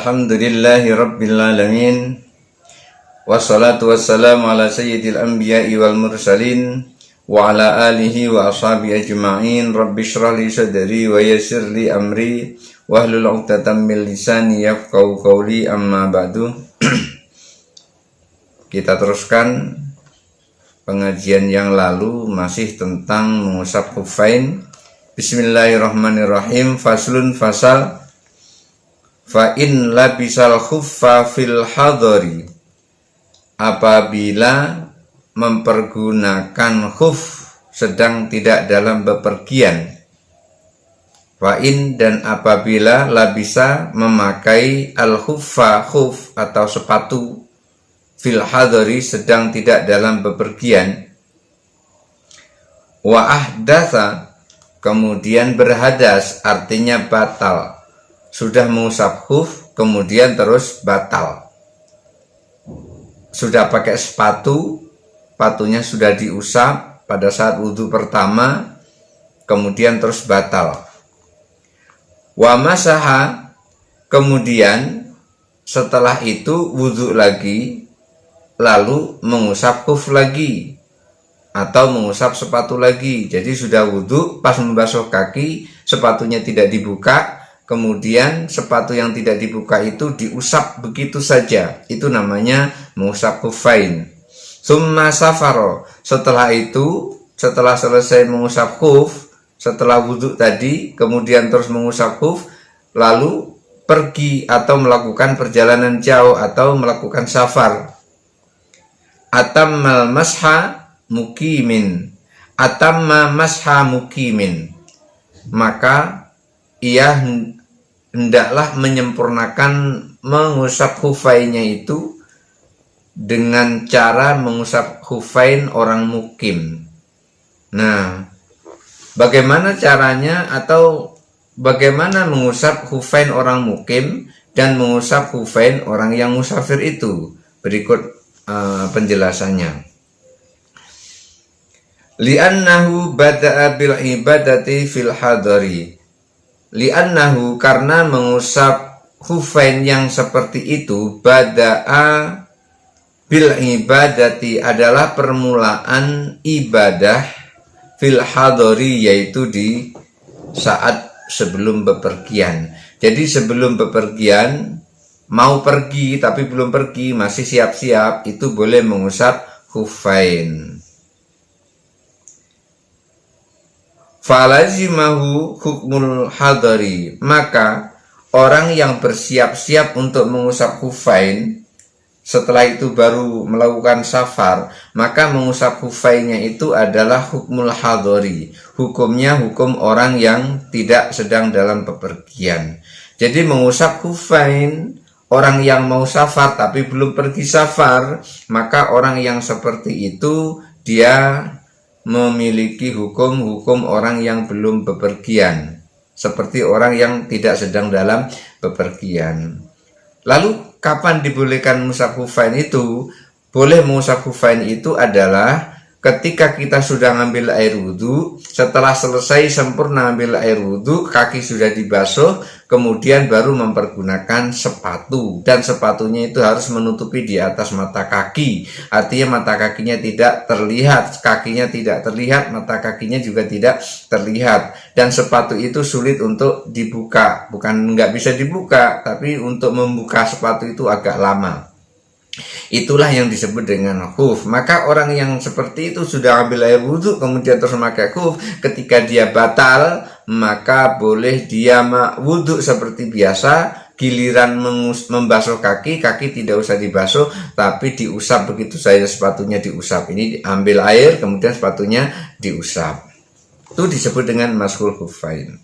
Alhamdulillahi Rabbil Alamin. Wassalatu wassalamu ala sayyidil anbiya'i wal mursalin wa ala alihi wa ashabi ajma'in. Rabbi shrah li sadri wa yassir li amri wahlul 'uqdatam min lisani yafqahu qawli, amma ba'du. Kita teruskan pengajian yang lalu masih tentang mengusap khuffain. Bismillahirrahmanirrahim. Faslun, fasal. Fa in labisal khuffa fil hadari, apabila mempergunakan khuf sedang tidak dalam bepergian. Fa in, dan apabila labisa memakai al khuffa, khuf atau sepatu, fil hadari sedang tidak dalam bepergian. Wa ahdatsa, kemudian berhadas, artinya batal. Sudah mengusap khuf, kemudian terus batal. Sudah pakai sepatu, sepatunya sudah diusap pada saat wudhu pertama, kemudian terus batal. Wa masaha, kemudian setelah itu wudhu lagi, lalu mengusap khuf lagi, atau mengusap sepatu lagi. Jadi sudah wudhu, pas membasuh kaki, sepatunya tidak dibuka, kemudian sepatu yang tidak dibuka itu diusap begitu saja. Itu namanya mengusap khuffain. Summa safaro, setelah itu, setelah selesai mengusap khuf, setelah wudhu tadi, kemudian terus mengusap khuf, lalu pergi atau melakukan perjalanan jauh atau melakukan safar. Atammal masha mukimin, atamma masha mukimin, maka ia hendaklah menyempurnakan mengusap khuffainnya itu dengan cara mengusap khuffain orang mukim. Nah, bagaimana caranya atau bagaimana mengusap khuffain orang mukim dan mengusap khuffain orang yang musafir itu? Berikut penjelasannya. Li'annahu bada'a bil ibadati fil hadari. Li'annahu, karena mengusap khuffain yang seperti itu, bada'a bil ibadati adalah permulaan ibadah fil hadari, yaitu di saat sebelum bepergian. Jadi sebelum bepergian, mau pergi tapi belum pergi, masih siap-siap, itu boleh mengusap khuffain. Falazimahu hukmul hadari, maka orang yang bersiap-siap untuk mengusap khuffain, setelah itu baru melakukan safar, maka mengusap khuffainnya itu adalah hukmul hadari, hukumnya hukum orang yang tidak sedang dalam bepergian. Jadi mengusap khuffain orang yang mau safar tapi belum pergi safar, maka orang yang seperti itu dia memiliki hukum-hukum orang yang belum bepergian, seperti orang yang tidak sedang dalam bepergian. Lalu kapan dibolehkan mengusap khuffain itu? Boleh mengusap khuffain itu adalah ketika kita sudah ngambil air wudhu, setelah selesai sempurna ambil air wudhu, kaki sudah dibasuh, kemudian baru mempergunakan sepatu, dan sepatunya itu harus menutupi di atas mata kaki. Artinya mata kakinya tidak terlihat, kakinya tidak terlihat, mata kakinya juga tidak terlihat. Dan sepatu itu sulit untuk dibuka, bukan nggak bisa dibuka, tapi untuk membuka sepatu itu agak lama. Itulah yang disebut dengan khuf. Maka orang yang seperti itu sudah ambil air wudhu kemudian terus memakai khuf, ketika dia batal, maka boleh dia wudhu seperti biasa. Giliran membasuh kaki, kaki tidak usah dibasuh, tapi diusap begitu saja, sepatunya diusap. Ini diambil air kemudian sepatunya diusap. Itu disebut dengan mashul khuffain.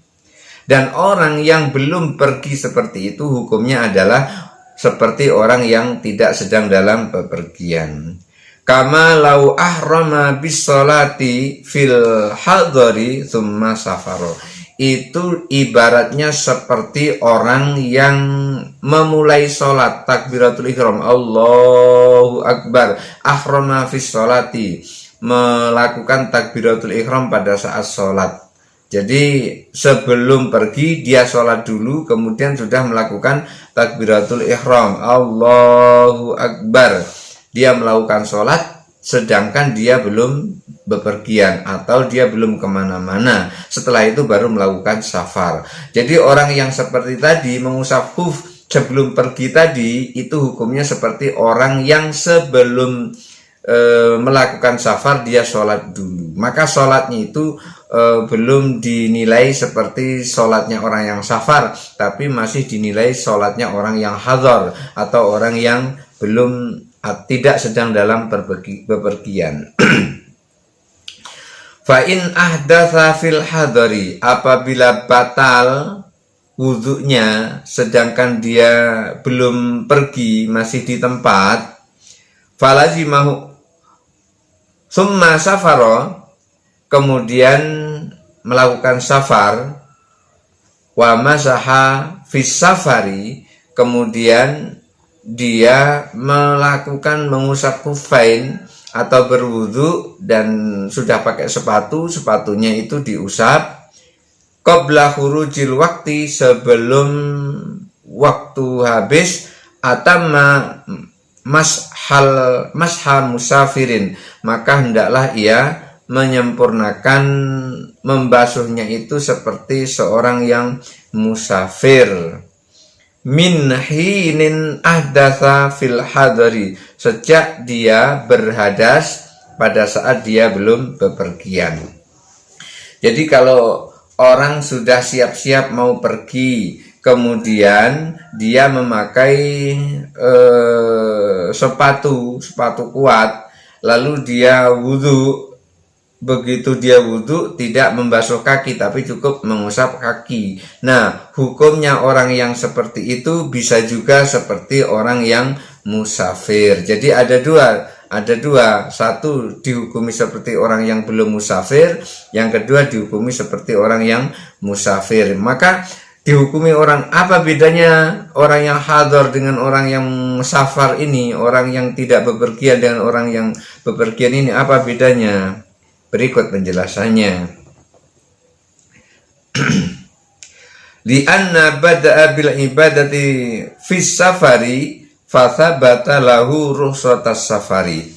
Dan orang yang belum pergi seperti itu, hukumnya adalah seperti orang yang tidak sedang dalam bepergian. Kama lau ahrama bis sholati fil hadari thumma safaro. Itu ibaratnya seperti orang yang memulai sholat, takbiratul ihram, Allahu Akbar, ahrama fis sholati, melakukan takbiratul ihram pada saat sholat. Jadi sebelum pergi dia sholat dulu, kemudian sudah melakukan takbiratul ihram, Allahu Akbar. Dia melakukan sholat sedangkan dia belum bepergian atau dia belum kemana-mana. Setelah itu baru melakukan safar. Jadi orang yang seperti tadi mengusap khuf sebelum pergi tadi, itu hukumnya seperti orang yang sebelum melakukan safar dia sholat dulu. Maka sholatnya itu belum dinilai seperti sholatnya orang yang safar, tapi masih dinilai sholatnya orang yang hadar atau orang yang belum tidak sedang dalam bepergian. Fa in ahdatsa fil hadari, apabila batal wudhunya sedangkan dia belum pergi, masih di tempat, falazimahu summa safaro, kemudian melakukan safar, wa masaha fis safari, kemudian dia melakukan mengusap kufain atau berwudu dan sudah pakai sepatu, sepatunya itu diusap qabla khurujil waktu, sebelum waktu habis, atamma mashal musafirin, maka hendaklah ia menyempurnakan membasuhnya itu seperti seorang yang musafir. Min hinin ahdatsa fil hadari, sejak dia berhadas pada saat dia belum bepergian. Jadi kalau orang sudah siap-siap mau pergi, kemudian dia memakai sepatu kuat, lalu dia wudhu. Begitu dia wudhu tidak membasuh kaki tapi cukup mengusap kaki. Nah, hukumnya orang yang seperti itu bisa juga seperti orang yang musafir. Jadi ada dua, satu dihukumi seperti orang yang belum musafir, yang kedua dihukumi seperti orang yang musafir. Maka dihukumi orang, apa bedanya orang yang hadar dengan orang yang safar ini, orang yang tidak bepergian dengan orang yang bepergian ini, apa bedanya? Berikut penjelasannya. Li'anna bada'a bil ibadati fis safari fathabata lahu rukhsatas safari.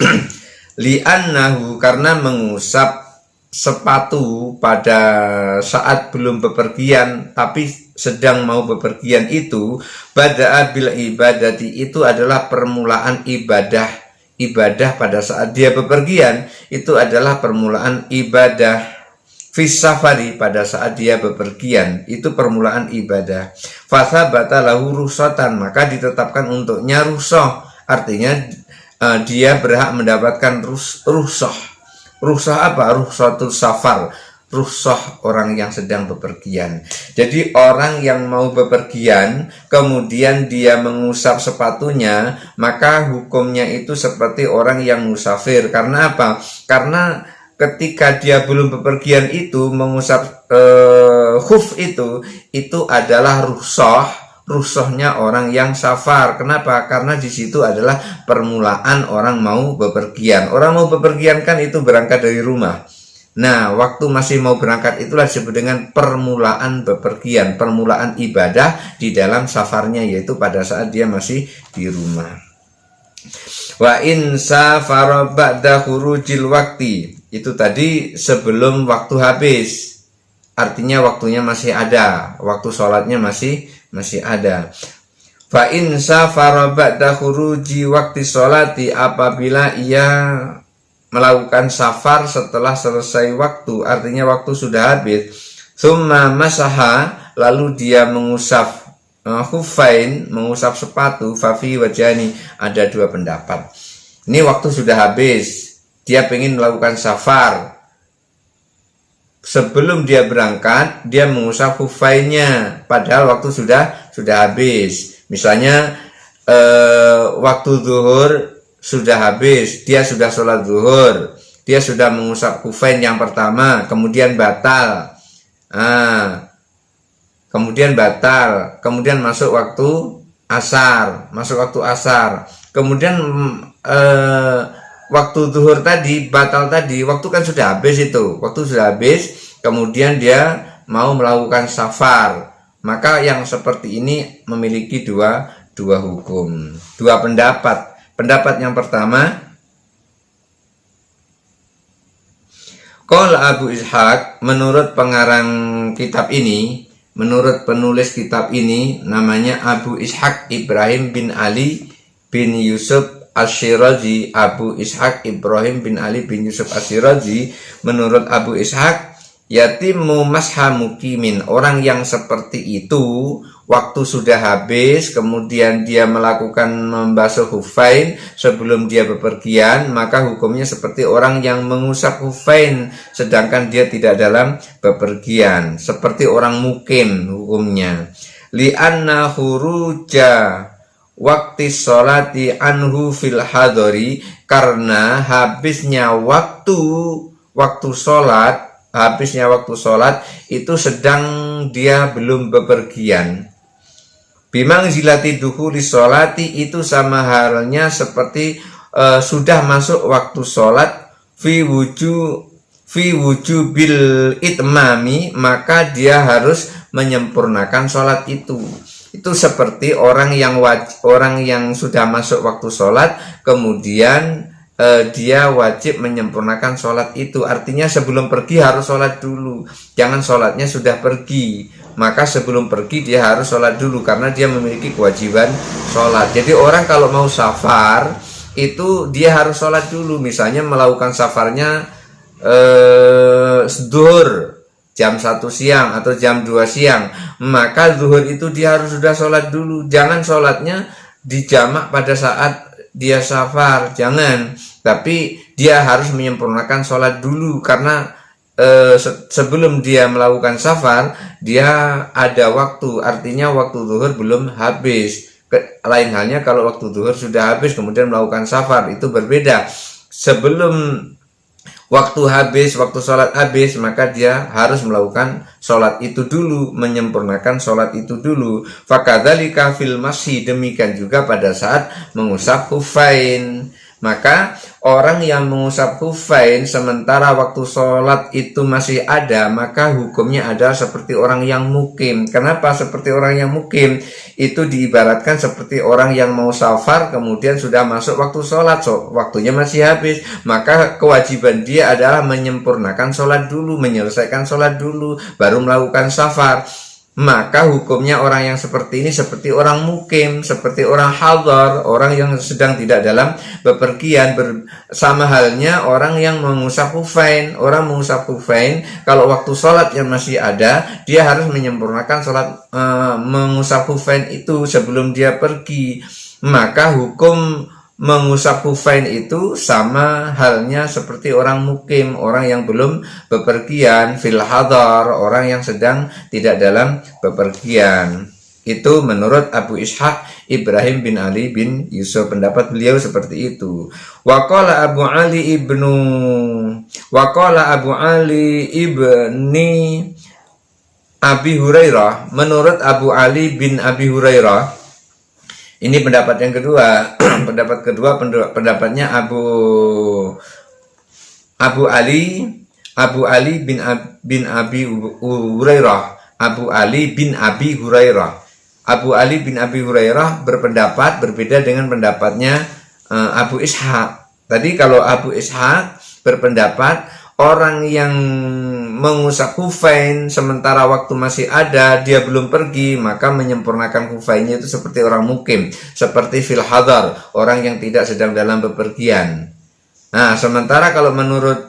Li'annahu, karena mengusap sepatu pada saat belum bepergian tapi sedang mau bepergian itu, bada'a bil ibadati, itu adalah permulaan ibadah pada saat dia bepergian, itu adalah permulaan ibadah fis safari, pada saat dia bepergian itu permulaan ibadah. Fathabata lahu rukhsatan, maka ditetapkan untuknya rukhsah, artinya dia berhak mendapatkan rukhsah. Rukhsah apa? Rukhsatul safar, rukhsah orang yang sedang bepergian. Jadi orang yang mau bepergian kemudian dia mengusap sepatunya, maka hukumnya itu seperti orang yang musafir. Karena apa? Karena ketika dia belum bepergian itu mengusap khuf itu adalah rukhsahnya orang yang safar. Kenapa? Karena di situ adalah permulaan orang mau bepergian. Orang mau bepergian kan itu berangkat dari rumah. Nah, waktu masih mau berangkat itulah disebut dengan permulaan bepergian, permulaan ibadah di dalam safarnya, yaitu pada saat dia masih di rumah. Wa in safara ba'da khurujil waqti, itu tadi sebelum waktu habis, artinya waktunya masih ada, waktu sholatnya masih ada. Fa in safara ba'da khuruji waqti sholati, apabila ia melakukan safar setelah selesai waktu, artinya waktu sudah habis, summa masaha, lalu dia mengusap khufain, mengusap sepatu, fafi wajani, ada dua pendapat. Ini waktu sudah habis, dia ingin melakukan safar, sebelum dia berangkat dia mengusap khufainnya, padahal waktu sudah habis. Misalnya waktu zuhur sudah habis, dia sudah sholat zuhur, dia sudah mengusap kufain yang pertama, kemudian batal, kemudian masuk waktu asar, kemudian waktu zuhur tadi batal tadi, waktu kan sudah habis itu, kemudian dia mau melakukan safar. Maka yang seperti ini memiliki dua hukum, dua pendapat. Pendapat yang pertama, qala Abu Ishaq, menurut pengarang kitab ini, menurut penulis kitab ini, namanya Abu Ishaq Ibrahim bin Ali bin Yusuf Asyirazi. Abu Ishaq Ibrahim bin Ali bin Yusuf Asyirazi, menurut Abu Ishaq, yatimu masha mukimin, orang yang seperti itu waktu sudah habis kemudian dia melakukan membasuh khufain sebelum dia bepergian, maka hukumnya seperti orang yang mengusap khufain sedangkan dia tidak dalam bepergian, seperti orang mukim hukumnya. Li'anna khuruja waktu sholati anhu fil hadori, karena habisnya waktu sholat itu sedang dia belum bepergian. Bimang zilati duhuli sholati, itu sama halnya seperti sudah masuk waktu sholat. Fi wujubil itmami, maka dia harus menyempurnakan sholat itu. Itu seperti orang yang sudah masuk waktu sholat kemudian dia wajib menyempurnakan sholat itu. Artinya sebelum pergi harus sholat dulu, jangan sholatnya sudah pergi. Maka sebelum pergi dia harus sholat dulu karena dia memiliki kewajiban sholat. Jadi orang kalau mau safar itu dia harus sholat dulu. Misalnya melakukan safarnya zuhur jam 1 siang atau jam 2 siang, maka zuhur itu dia harus sudah sholat dulu. Jangan sholatnya dijamak pada saat dia safar, jangan. Tapi dia harus menyempurnakan sholat dulu karena sebelum dia melakukan safar dia ada waktu, artinya waktu zuhur belum habis. Lain halnya kalau waktu zuhur sudah habis kemudian melakukan safar, itu berbeda. Sebelum waktu sholat habis, maka dia harus melakukan sholat itu dulu, menyempurnakan sholat itu dulu. Fakadzalika fil masyi, demikian juga pada saat mengusap khufain. Maka orang yang mengusap khufain sementara waktu sholat itu masih ada, maka hukumnya adalah seperti orang yang mukim. Kenapa seperti orang yang mukim? Itu diibaratkan seperti orang yang mau safar kemudian sudah masuk waktu sholat, waktunya masih habis, maka kewajiban dia adalah menyempurnakan sholat dulu, menyelesaikan sholat dulu, baru melakukan safar. Maka hukumnya orang yang seperti ini seperti orang mukim, seperti orang hadar, orang yang sedang tidak dalam bepergian. Sama halnya orang yang mengusap khufain. Orang mengusap khufain kalau waktu sholat yang masih ada, dia harus menyempurnakan sholat mengusap khufain itu sebelum dia pergi. Maka hukum mengusap khufain itu sama halnya seperti orang mukim, orang yang belum bepergian, fil hadar, orang yang sedang tidak dalam bepergian. Itu menurut Abu Ishaq Ibrahim bin Ali bin Yusuf, pendapat beliau seperti itu. Waqala Abu Ali ibni Abi Hurairah, menurut Abu Ali bin Abi Hurairah, ini pendapat yang kedua. Pendapatnya Abu Ali bin Abi Hurairah. Abu Ali bin Abi Hurairah. Abu Ali bin Abi Hurairah berpendapat berbeda dengan pendapatnya Abu Ishaq. Tadi kalau Abu Ishaq berpendapat orang yang mengusap khufain sementara waktu masih ada, dia belum pergi, maka menyempurnakan khufainnya itu seperti orang mukim, seperti fil hadar, orang yang tidak sedang dalam bepergian. Nah, sementara kalau menurut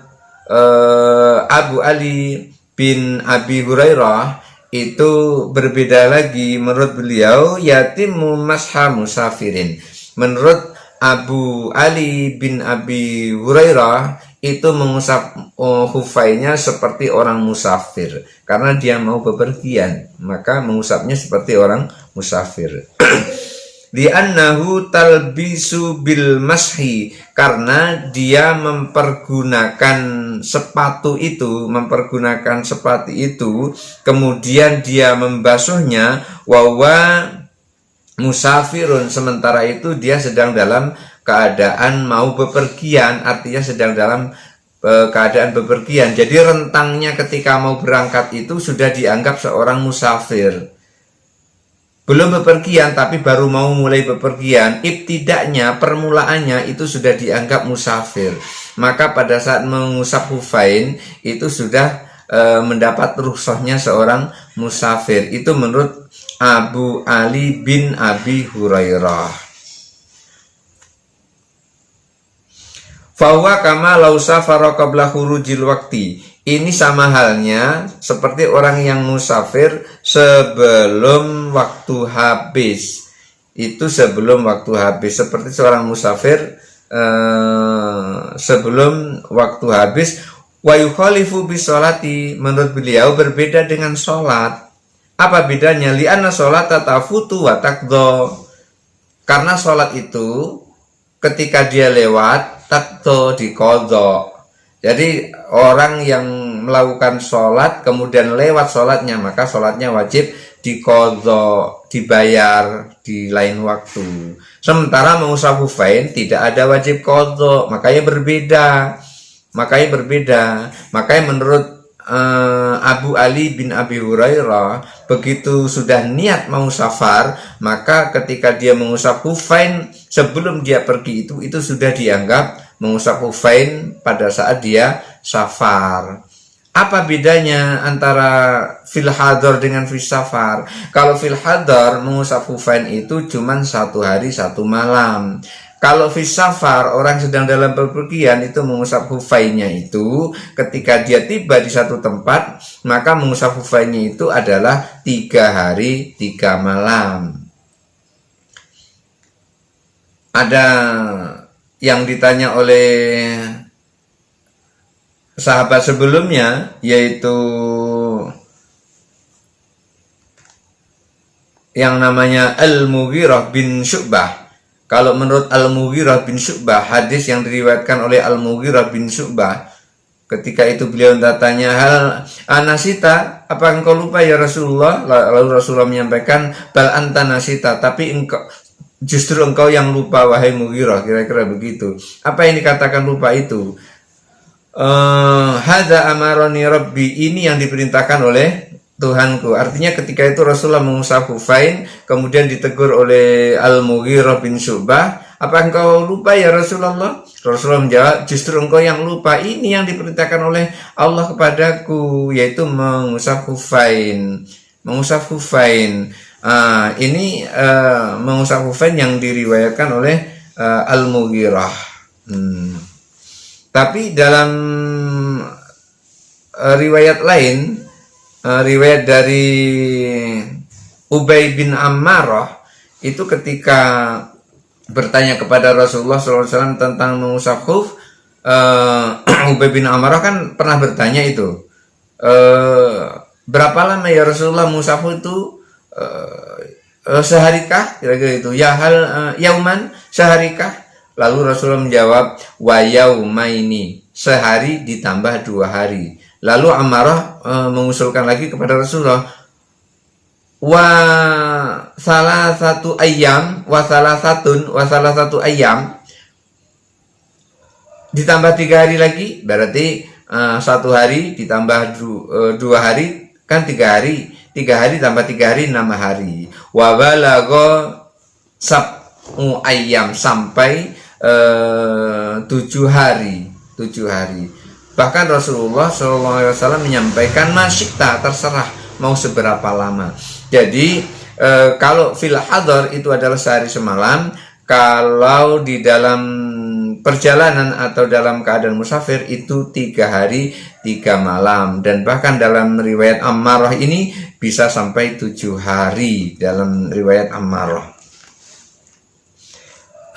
Abu Ali bin Abi Hurairah itu berbeda lagi. Menurut beliau, yatimu masha musafirin. Menurut Abu Ali bin Abi Hurairah itu mengusap khufainnya seperti orang musafir karena dia mau bepergian, maka mengusapnya seperti orang musafir. Li'annahu talbisu bil mashi, karena dia mempergunakan sepatu itu, kemudian dia membasuhnya, wawa musafirun, sementara itu dia sedang dalam keadaan mau bepergian, artinya sedang dalam keadaan bepergian. Jadi rentangnya ketika mau berangkat itu sudah dianggap seorang musafir. Belum bepergian tapi baru mau mulai bepergian, ibtidaknya, permulaannya itu sudah dianggap musafir. Maka pada saat mengusap khufain itu sudah mendapat rukhsahnya seorang musafir. Itu menurut Abu Ali bin Abi Hurairah. Fahuwa kama lau safara qabla khurujil waqti. Ini sama halnya seperti orang yang musafir sebelum waktu habis. Itu sebelum waktu habis. Seperti seorang musafir sebelum waktu habis. Wa yukhalifu bisolati. Menurut beliau berbeda dengan sholat. Apa bedanya? Li'anna sholata tafutu wa taqdo. Karena sholat itu ketika dia lewat takto dikodok. Jadi orang yang melakukan sholat kemudian lewat sholatnya, maka sholatnya wajib dikodok, dibayar di lain waktu. Sementara mengusap khufain tidak ada wajib kodok, makanya berbeda. Makanya menurut Abu Ali bin Abi Hurairah, begitu sudah niat mau safar, maka ketika dia mengusap khufain sebelum dia pergi itu sudah dianggap mengusap khufain pada saat dia safar. Apa bedanya antara fil hadar dengan fil safar? Kalau fil hadar mengusap khufain itu cuma 1 hari 1 malam. Kalau fil safar orang sedang dalam bepergian itu mengusap khufainnya itu ketika dia tiba di satu tempat, maka mengusap khufainnya itu adalah 3 hari 3 malam. Ada yang ditanya oleh sahabat sebelumnya, yaitu yang namanya Al-Mughirah bin Syu'bah. Kalau menurut Al-Mughirah bin Syu'bah, hadis yang diriwayatkan oleh Al-Mughirah bin Syu'bah, ketika itu beliau bertanya, hal anasita, apa engkau lupa ya Rasulullah? Lalu Rasulullah menyampaikan, bal anta nasita, tapi justru engkau yang lupa wahai Mughirah, kira-kira begitu. Apa yang dikatakan lupa itu? Hadza amarani rabbi, ini yang diperintahkan oleh Tuhanku. Artinya ketika itu Rasulullah mengusap khufain, kemudian ditegur oleh Al-Mughirah bin Syu'bah, apa engkau lupa ya Rasulullah? Rasulullah menjawab, justru engkau yang lupa, ini yang diperintahkan oleh Allah kepadaku, yaitu mengusap khufain. Mengusap khufain. Ini mengusap khufain yang diriwayatkan oleh Al-Mughirah. Tapi dalam riwayat lain, riwayat dari Ubay bin Ammarah, itu ketika bertanya kepada Rasulullah SAW tentang mengusap khuf, Ubay bin Ammarah kan pernah bertanya itu, berapa lama ya Rasulullah mengusap khuf itu? Seharikah? Kira-kira itu. Ya hal yauman, seharikah? Lalu Rasulullah menjawab, wa yaumaini, sehari ditambah 2 hari. Lalu Ammarah mengusulkan lagi kepada Rasulullah, wa salah satu ayam, wa salah satu ayam, ditambah 3 hari lagi, berarti 1 hari ditambah 2 hari, kan 3 hari. 3 hari tambah 3 hari 6 hari. Wa balagha sab'u ayam, sampai 7 hari. Bahkan Rasulullah SAW menyampaikan masyikta, terserah mau seberapa lama. Jadi kalau fil hadar itu adalah sehari semalam. Kalau di dalam perjalanan atau dalam keadaan musafir itu 3 hari 3 malam. Dan bahkan dalam riwayat Ammarah ini bisa sampai 7 hari dalam riwayat Ammarah.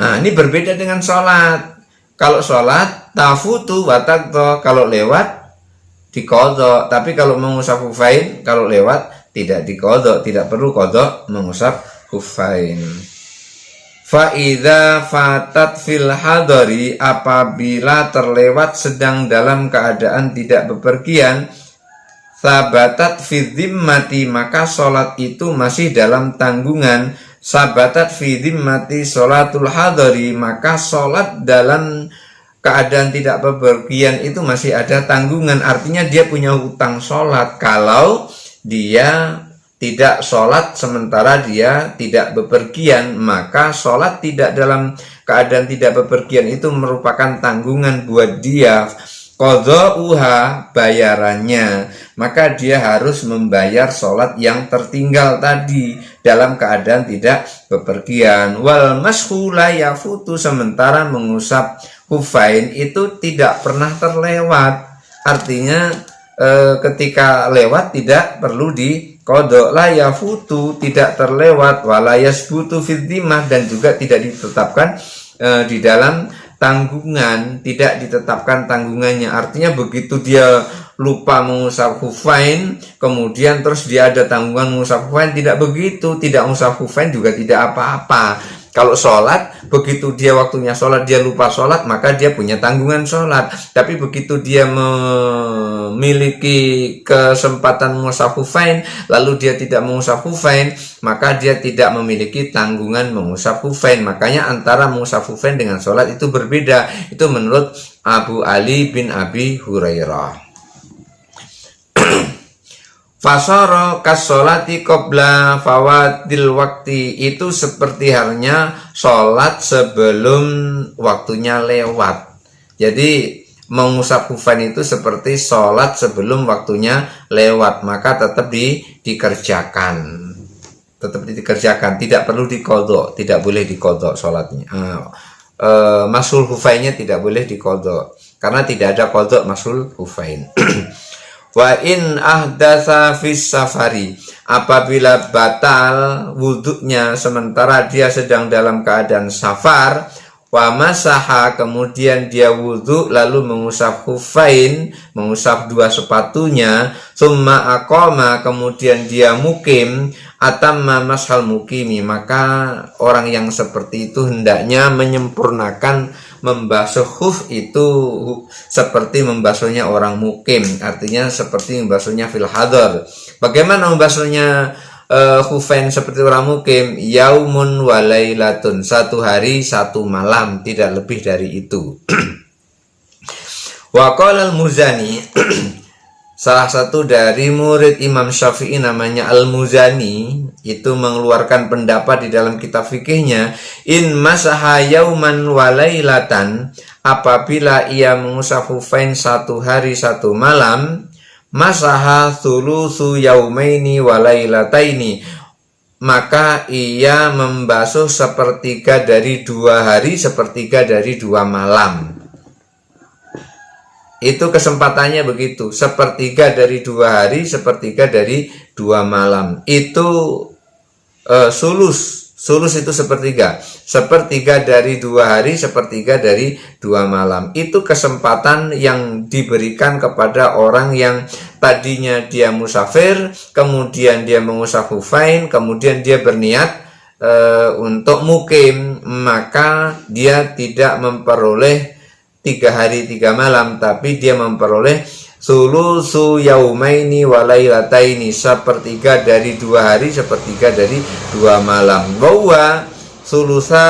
Nah, ini berbeda dengan sholat. Kalau sholat tafutu wa taqdo, kalau lewat dikodok. Tapi kalau mengusap khufain, kalau lewat tidak dikodok, tidak perlu kodok mengusap khufain. Fa'idha fatat fil hadari, apabila terlewat sedang dalam keadaan tidak bepergian, sabatat fi dhimmati, maka sholat itu masih dalam tanggungan. Sabatat fi dhimmati sholatul hadari, maka sholat dalam keadaan tidak bepergian itu masih ada tanggungan, artinya dia punya hutang sholat. Kalau dia tidak sholat sementara dia tidak bepergian, maka sholat tidak dalam keadaan tidak bepergian itu merupakan tanggungan buat dia. Qadha'uha, bayarannya, maka dia harus membayar sholat yang tertinggal tadi dalam keadaan tidak bepergian. Wal mashu la yafutu, sementara mengusap khufain itu tidak pernah terlewat, artinya ketika lewat tidak perlu diqadha. La yafutu, tidak terlewat. Wala yasbutu fid dhimmah, dan juga tidak ditetapkan di dalam tanggungan, tidak ditetapkan tanggungannya. Artinya begitu dia lupa mengusap khufain, kemudian terus dia ada tanggungan mengusap khufain, tidak begitu. Tidak mengusap khufain juga tidak apa-apa. Kalau sholat, begitu dia waktunya sholat dia lupa sholat, maka dia punya tanggungan sholat. Tapi begitu dia memiliki kesempatan mengusap khufain, lalu dia tidak mengusap khufain, maka dia tidak memiliki tanggungan mengusap khufain. Makanya antara mengusap khufain dengan sholat itu berbeda. Itu menurut Abu Ali bin Abi Hurairah. Fasara kasolati qabla fawatil waktu, itu seperti halnya sholat sebelum waktunya lewat. Jadi mengusap khufain itu seperti sholat sebelum waktunya lewat, maka tetap dikerjakan. Tetap dikerjakan, tidak perlu diqadha, tidak boleh diqadha sholatnya. Masul khufainnya tidak boleh diqadha, karena tidak ada qadha masul khufain. Wa in ahdatsa fis safari, apabila batal wudhunya sementara dia sedang dalam keadaan safar, wa masaha, kemudian dia wudhu lalu mengusap khufain, mengusap dua sepatunya, summa aqama, kemudian dia mukim, atamma mashal mukimi, maka orang yang seperti itu hendaknya menyempurnakan membasuh khuf itu seperti membasuhnya orang mukim, artinya seperti membasuhnya fil hadar. Bagaimana membasuhnya khufain seperti orang mukim? Yaumun walailatun, satu hari satu malam, tidak lebih dari itu. Wa qala al-Muzani, salah satu dari murid Imam Syafi'i namanya Al-Muzani, itu mengeluarkan pendapat di dalam kitab fikihnya, in masaha yauman walailatan, apabila ia mengusap khufain satu hari satu malam, masaha thulutsu yaumaini walailataini, maka ia membasuh sepertiga dari 2 hari, sepertiga dari 2 malam. Itu kesempatannya begitu, sepertiga dari 2 hari, sepertiga dari 2 malam. Itu sulus itu sepertiga dari 2 hari, sepertiga dari 2 malam. Itu kesempatan yang diberikan kepada orang yang tadinya dia musafir, kemudian dia mengusap khufain, kemudian dia berniat untuk mukim, maka dia tidak memperoleh 3 hari 3 malam, tapi dia memperoleh sulusu yaumaini walailataini, sepertiga dari 2 hari, sepertiga dari 2 malam. Bahwa sulusa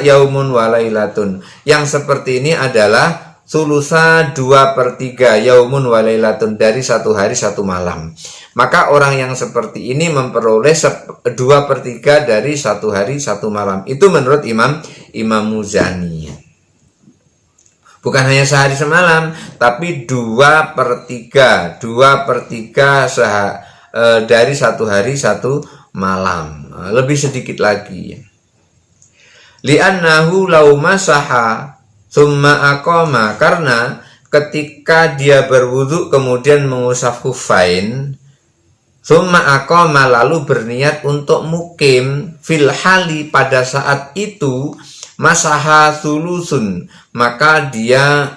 yaumun walailatun, yang seperti ini adalah sulusa 2/3 yaumun walailatun, dari 1 hari 1 malam. Maka orang yang seperti ini memperoleh 2/3 dari 1 hari 1 malam. Itu menurut Imam Muzani. Bukan hanya sehari semalam, tapi 2/3 dari 1 hari 1 malam, lebih sedikit lagi. Li'annahu law masaha summa aqama, karena ketika dia berwudu kemudian mengusap khufain, summa aqama, lalu berniat untuk mukim, fil hali, pada saat itu, masaha thulusun, maka dia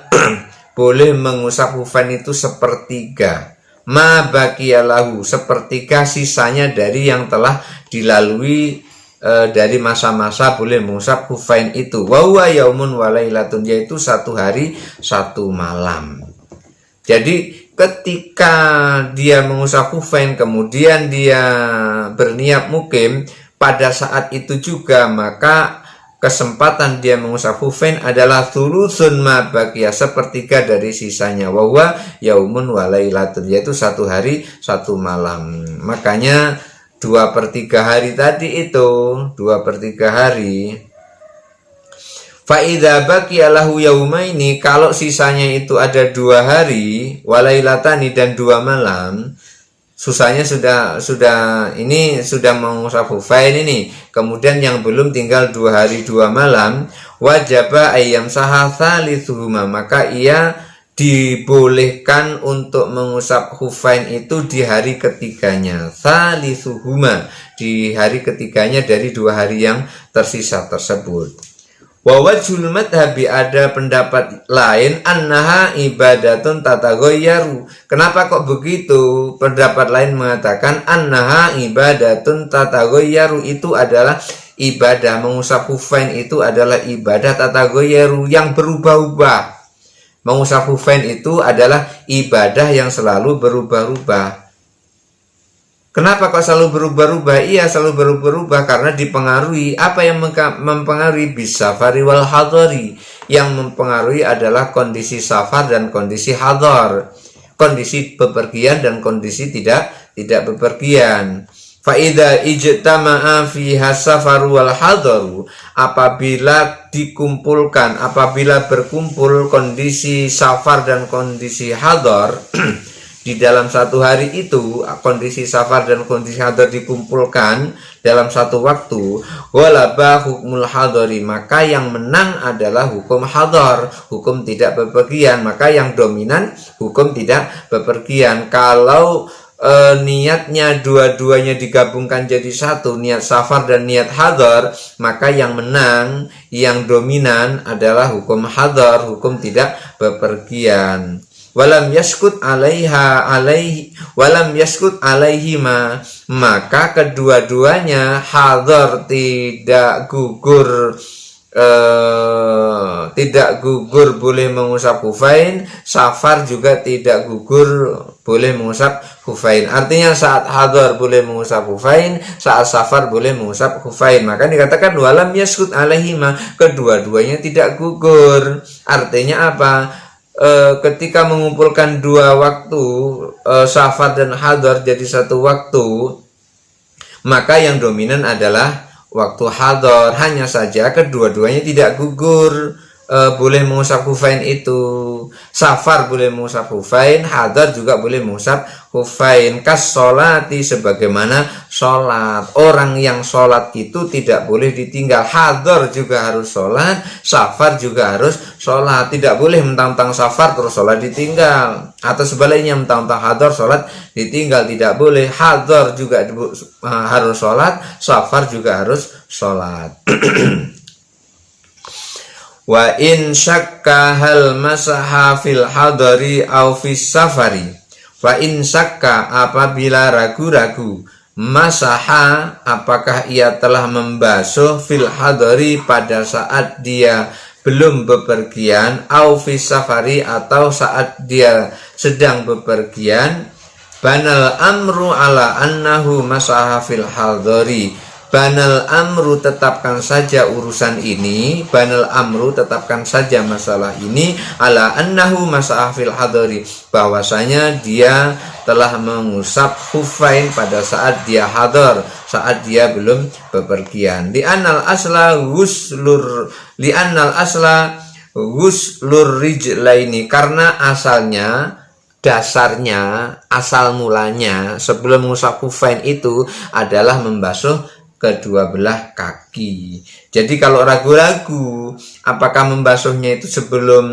boleh mengusap khufain itu sepertiga, ma baqiyalahu, sepertiga sisanya dari yang telah dilalui dari masa-masa boleh mengusap khufain itu. Wa huwa yaumun walailatun, yaitu 1 hari 1 malam. Jadi ketika dia mengusap khufain kemudian dia berniat mukim, pada saat itu juga maka kesempatan dia mengusap khufain adalah thuluthun ma baqiya, sepertiga dari sisanya, wa huwa yaumun wa lailatun, yaitu 1 hari 1 malam. Makanya 2/3 hari tadi itu 2/3 hari. Fa idza baqiya lahu yaumaini, kalau sisanya itu ada 2 hari, wa lailatani, dan 2 malam, susahnya sudah mengusap khufain ini, kemudian yang belum tinggal 2 hari 2 malam, wajaba ayyam sahatsalisuhuma, maka ia dibolehkan untuk mengusap khufain itu di hari ketiganya, salisuhuma, di hari ketiganya dari 2 hari yang tersisa tersebut. Wa wajhul madhabi, ada pendapat lain, annaha ibadatun tataghayyaru. Kenapa kok begitu? Pendapat lain mengatakan annaha ibadatun tataghayyaru, itu adalah ibadah, mengusap khufain itu adalah ibadah tataghayyaru, yang berubah-ubah. Mengusap khufain itu adalah ibadah yang selalu berubah-ubah. Kenapa kok selalu berubah-ubah? Iya, selalu berubah-ubah karena dipengaruhi. Apa yang mempengaruhi? Bisafari wal hadari. Yang mempengaruhi adalah kondisi safar dan kondisi hadar, kondisi bepergian dan kondisi tidak bepergian. Faida ijtama'a fiha safaru wal hadaru, apabila dikumpulkan, apabila berkumpul kondisi safar dan kondisi hadar di dalam 1 hari itu, kondisi safar dan kondisi hadar dikumpulkan dalam 1 waktu, walaba hukmul hadari, maka yang menang adalah hukum hadar, hukum tidak bepergian, maka yang dominan hukum tidak bepergian. Kalau niatnya dua-duanya digabungkan jadi 1, niat safar dan niat hadar, maka yang menang, yang dominan adalah hukum hadar, hukum tidak bepergian. Walam yaskut alaihima, maka kedua-duanya, hadar tidak gugur boleh mengusap khufain, safar juga tidak gugur boleh mengusap khufain. Artinya saat hadar boleh mengusap khufain, saat safar boleh mengusap khufain. Maka dikatakan walam yaskut alaihima, kedua-duanya tidak gugur. Artinya apa? Ketika mengumpulkan 2 waktu, safar dan hadar jadi 1 waktu, maka yang dominan adalah waktu hadar. Hanya saja kedua-duanya tidak gugur, boleh mengusap khufain itu. Safar boleh mengusap khufain, hadar juga boleh mengusap khufain. Kas sholati, sebagaimana sholat. Orang yang sholat itu tidak boleh ditinggal. Hadar juga harus sholat, safar juga harus sholat. Tidak boleh mentang-mentang safar terus sholat ditinggal, atau sebaliknya mentang-mentang hadar sholat ditinggal, tidak boleh. Hadar juga harus sholat, safar juga harus sholat. Wa in syakka hal masaha fil hadari au fis safari. Wa in syakka, apabila ragu-ragu, masaha, apakah ia telah membasuh, fil hadari, pada saat dia belum bepergian, au fis safari, atau saat dia sedang bepergian, banal amru ala annahu masaha fil hadari. Banal amru, tetapkan saja urusan ini, banal amru, tetapkan saja masalah ini, ala annahu masaha fil hadari, bahwasanya dia telah mengusap khufain pada saat dia hadar, saat dia belum bepergian. Li'annal asla ghuslur rijlaini, karena asalnya, dasarnya, asal mulanya sebelum mengusap khufain itu adalah membasuh kedua belah kaki. Jadi kalau ragu-ragu apakah membasuhnya itu sebelum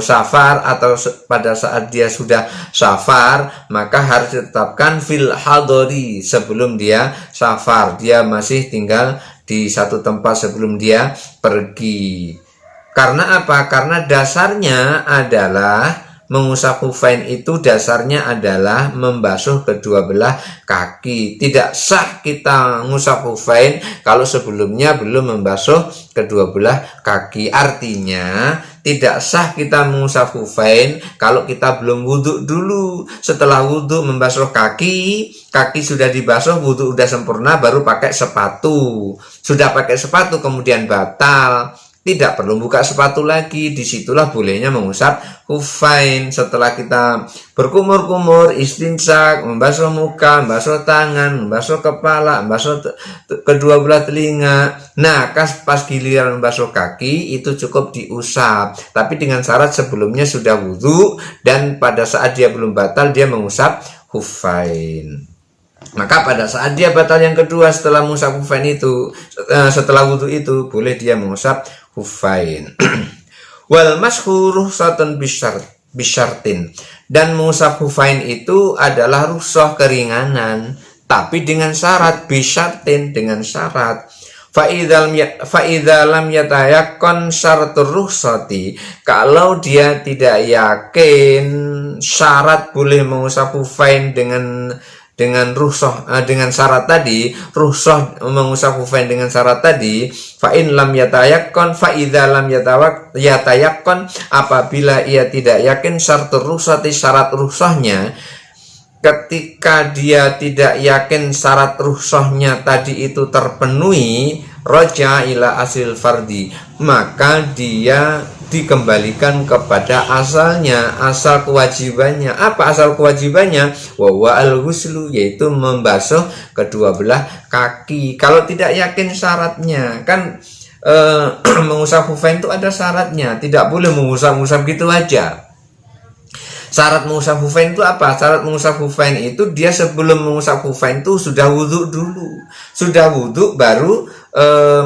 safar atau pada saat dia sudah safar, maka harus ditetapkan fil hadari, sebelum dia safar, dia masih tinggal di 1 tempat sebelum dia pergi. Karena apa? Karena dasarnya adalah mengusap khufain itu dasarnya adalah membasuh kedua belah kaki. Tidak sah kita mengusap khufain kalau sebelumnya belum membasuh kedua belah kaki. Artinya tidak sah kita mengusap khufain kalau kita belum wudhu dulu. Setelah wudhu membasuh kaki, kaki sudah dibasuh, wudhu udah sempurna, baru pakai sepatu. Sudah pakai sepatu kemudian batal, tidak perlu buka sepatu lagi. Disitulah bolehnya mengusap khufain. Setelah kita berkumur-kumur, istinsak, membasuh muka, membasuh tangan, membasuh kepala, membasuh kedua belah telinga. Nah, pas giliran membasuh kaki itu cukup diusap, tapi dengan syarat sebelumnya sudah wudhu, dan pada saat dia belum batal dia mengusap khufain. Maka pada saat dia batal yang kedua setelah mengusap khufain itu, setelah wudhu itu, boleh dia mengusap khufain. Wal mashu rukhsatun bisyartin, dan mengusap khufain itu adalah rukhsah keringanan, tapi dengan syarat, bisyartin, dengan syarat. Fa idza lam yatayaqqan syaratur rukhsati, kalau dia tidak yakin syarat boleh mengusap khufain dengan rukhsah, dengan syarat tadi, rukhsah mengusap khufain dengan syarat tadi, fa in lam yatayaqqan, fa idza lam yatayaqqan, apabila ia tidak yakin syaratur rukhsati, syarat rukhsahnya, ketika dia tidak yakin syarat rukhsahnya tadi itu terpenuhi, raja ila asil fardi, maka dia dikembalikan kepada asalnya, asal kewajibannya. Apa asal kewajibannya? Wa al-ghuslu, yaitu membasuh kedua belah kaki. Kalau tidak yakin syaratnya, kan mengusap khufain itu ada syaratnya, tidak boleh mengusap-usap gitu aja. Syarat mengusap khufain itu apa? Syarat mengusap khufain itu dia sebelum mengusap khufain itu sudah wudhu dulu. Sudah wudhu baru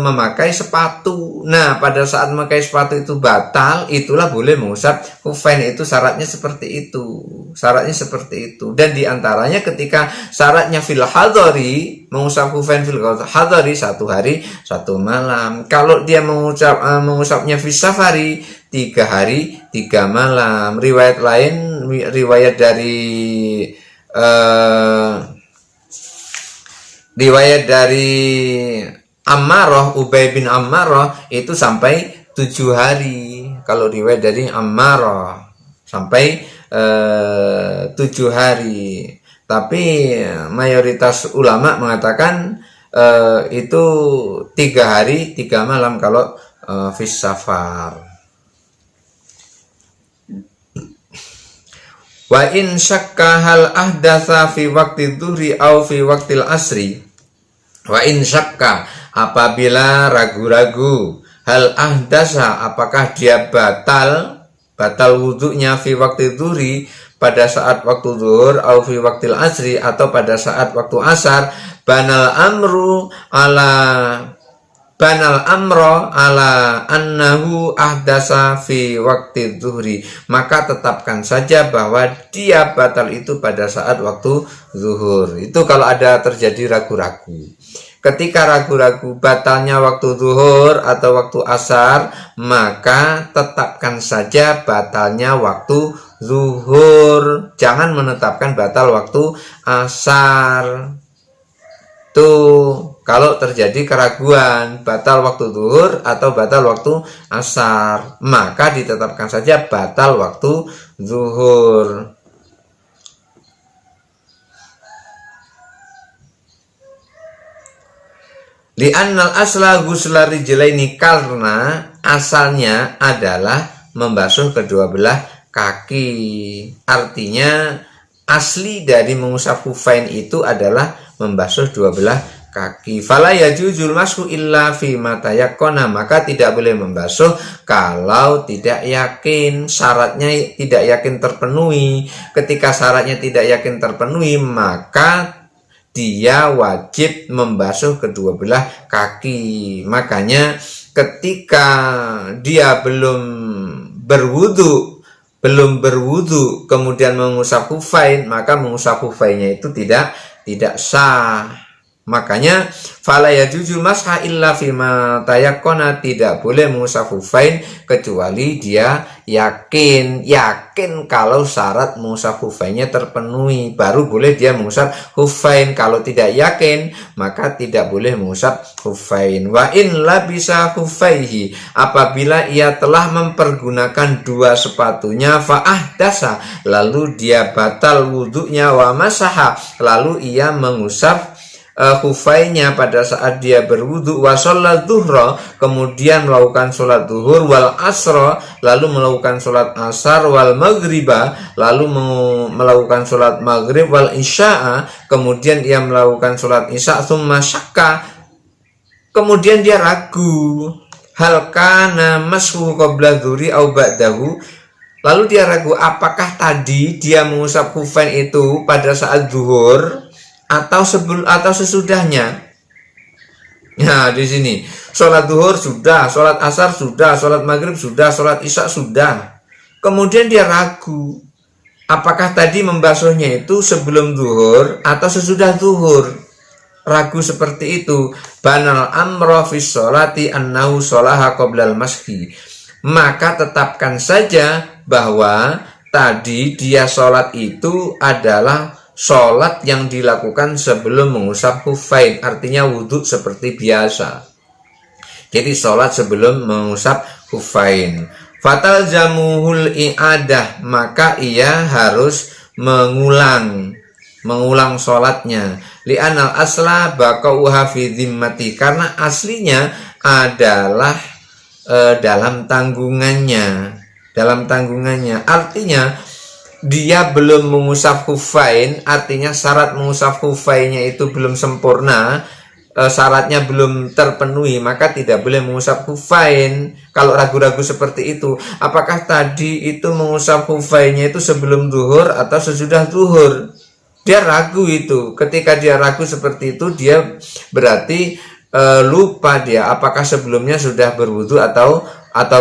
memakai sepatu. Nah, pada saat memakai sepatu itu batal, itulah boleh mengusap khufain. Itu syaratnya seperti itu. Syaratnya seperti itu. Dan diantaranya ketika syaratnya fil hadari, mengusap khufain fil hadari 1 hari 1 malam. Kalau dia mengusapnya fil safari 3 hari 3 malam. Riwayat lain, riwayat dari Ammarah, Ubay bin Ammarah itu sampai 7 hari. Kalau riwayat dari Ammarah sampai 7 hari. Tapi mayoritas ulama mengatakan itu 3 hari 3 malam kalau fis safar. Wa in syakka hal ahdatsa fi waqti dhuhri au fi waqtil asri. Wa in syakka, apabila ragu-ragu, hal ahdasa, apakah dia batal wudhunya fi waqti dhuhri, pada saat waktu zuhur, au fi waqtil asri, atau pada saat waktu asar, banal amro ala annahu ahdasa fi waqti zuhri, maka tetapkan saja bahwa dia batal itu pada saat waktu zuhur. Itu kalau ada terjadi ragu-ragu. Ketika ragu-ragu batalnya waktu zuhur atau waktu asar, maka tetapkan saja batalnya waktu zuhur. Jangan menetapkan batal waktu asar. Tuh, kalau terjadi keraguan batal waktu zuhur atau batal waktu asar, maka ditetapkan saja batal waktu zuhur. Li'annal asla ghusla rijlaini, karena asalnya adalah membasuh kedua belah kaki. Artinya asli dari mengusap khufain itu adalah membasuh dua belah kaki. Fala yajuzul mashu illa fi ma tayaqqana, maka tidak boleh membasuh kalau tidak yakin, syaratnya tidak yakin terpenuhi. Ketika syaratnya tidak yakin terpenuhi, maka dia wajib membasuh kedua belah kaki. Makanya ketika dia belum berwudu kemudian mengusap khufain, maka mengusap khufainnya itu tidak sah. Makanya fala yajuzu masha illa fima tayakkona, tidak boleh mengusap khufain kecuali dia yakin kalau syarat mengusap khufainnya terpenuhi, baru boleh dia mengusap khufain. Kalau tidak yakin maka tidak boleh mengusap khufain. Wa in labisa khufaihi, apabila ia telah mempergunakan dua sepatunya, fa ahdasa, lalu dia batal wudhunya, wa masaha, lalu ia mengusap khufainya pada saat dia berwudu, wa sholat duhra, kemudian melakukan sholat duhur, wal asra, lalu melakukan sholat asar, wal maghriba, lalu melakukan sholat maghrib, wal isya'a, kemudian ia melakukan sholat isya, tsumma syakka, kemudian dia ragu, hal kana mashu qabla dzuri au ba'dahu, lalu dia ragu apakah tadi dia mengusap khufain itu pada saat zuhur atau sesudahnya. Nah, di sini sholat duhur sudah, sholat asar sudah, sholat maghrib sudah, sholat isya sudah. Kemudian dia ragu apakah tadi membasuhnya itu sebelum duhur atau sesudah duhur. Ragu seperti itu, banal amra fis sholati annahu sholaha qoblal mashi, maka tetapkan saja bahwa tadi dia sholat itu adalah sholat yang dilakukan sebelum mengusap khufain, artinya wudhu seperti biasa. Jadi sholat sebelum mengusap khufain. Fatal jamuhul i'adah, maka ia harus mengulang sholatnya. Li'anal asla baqauha fi dhimmati, karena aslinya adalah dalam tanggungannya. Artinya dia belum mengusap khufain, artinya syarat mengusap khufainnya itu belum sempurna, syaratnya belum terpenuhi, maka tidak boleh mengusap khufain. Kalau ragu-ragu seperti itu, apakah tadi itu mengusap khufainnya itu sebelum duhur atau sesudah duhur? Dia ragu itu. Ketika dia ragu seperti itu, dia berarti lupa dia apakah sebelumnya sudah berwudu atau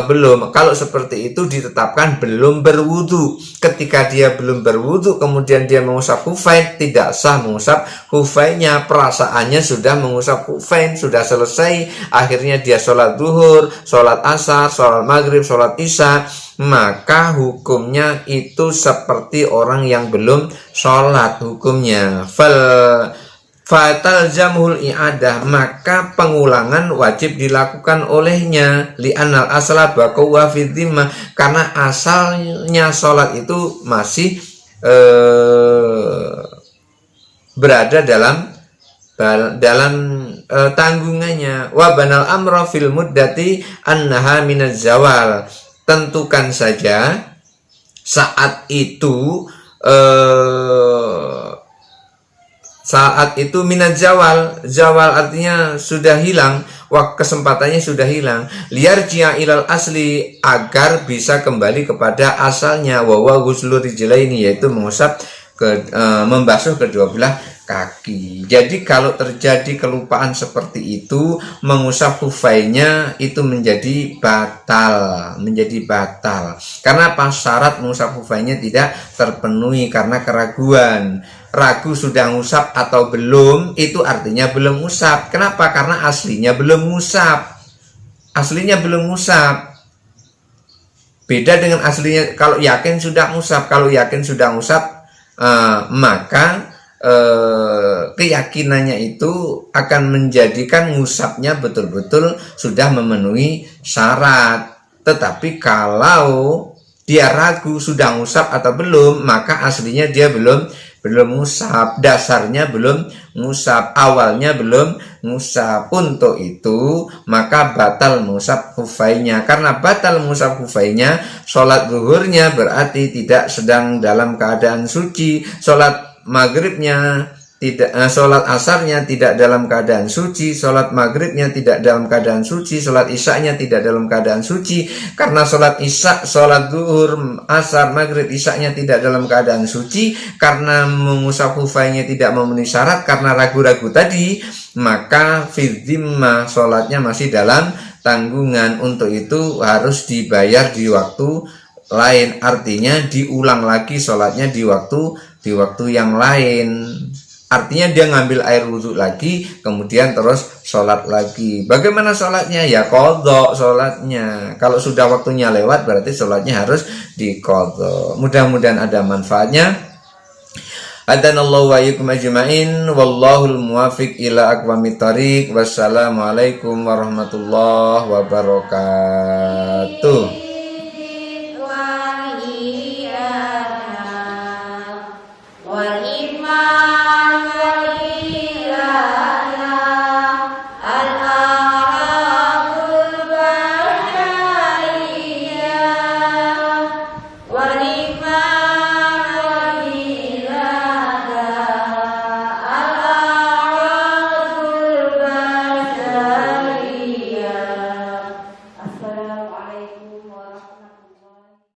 belum. Kalau seperti itu ditetapkan belum berwudu. Ketika dia belum berwudu kemudian dia mengusap khufain, tidak sah mengusap khufainnya. Perasaannya sudah mengusap khufain, sudah selesai. Akhirnya dia sholat duhur, sholat asar, sholat maghrib, sholat isya, maka hukumnya itu seperti orang yang belum sholat hukumnya. Fatal jamhul i'adah, maka pengulangan wajib dilakukan olehnya. Li'anal asla baqauha fi dhimmah, karena asalnya sholat itu masih berada dalam tanggungannya. Wa banal amra fil muddati annaha minaz zawal, tentukan saja saat itu minat zawal artinya sudah hilang, kesempatannya sudah hilang. Liarji'a ilal asli, agar bisa kembali kepada asalnya. Wa ghuslur rijlaini, yaitu mengusap membasuh kedua belah kaki. Jadi kalau terjadi kelupaan seperti itu, mengusap khufainnya itu menjadi batal. Karena pas syarat mengusap khufainnya tidak terpenuhi karena keraguan. Ragu sudah ngusap atau belum, itu artinya belum ngusap. Kenapa? Karena aslinya belum ngusap. Beda dengan aslinya kalau yakin sudah ngusap. Kalau yakin sudah ngusap, maka keyakinannya itu akan menjadikan ngusapnya betul-betul sudah memenuhi syarat. Tetapi kalau dia ragu sudah ngusap atau belum, maka aslinya dia belum ngusap, dasarnya belum ngusap, awalnya belum ngusap. Untuk itu maka batal mengusap khufainnya. Karena batal mengusap khufainnya, sholat zuhurnya berarti tidak sedang dalam keadaan suci, sholat maghribnya tidak, sholat asarnya tidak dalam keadaan suci, sholat maghribnya tidak dalam keadaan suci, sholat isyanya tidak dalam keadaan suci. Karena sholat isya, sholat zuhur, asar, maghrib, isyanya tidak dalam keadaan suci, karena mengusap khufainnya tidak memenuhi syarat, karena ragu-ragu tadi, maka fidzimah, sholatnya masih dalam tanggungan. Untuk itu harus dibayar di waktu lain, artinya diulang lagi sholatnya di waktu yang lain. Artinya dia ngambil air wudhu lagi, kemudian terus sholat lagi. Bagaimana sholatnya? Ya qadha sholatnya. Kalau sudah waktunya lewat, berarti sholatnya harus diqadha. Mudah-mudahan ada manfaatnya. Hadanallahu wa iyyakum ajma'in. Wallahul muwafiq ila aqwamit thoriq. Wassalamualaikum warahmatullahi wabarakatuh.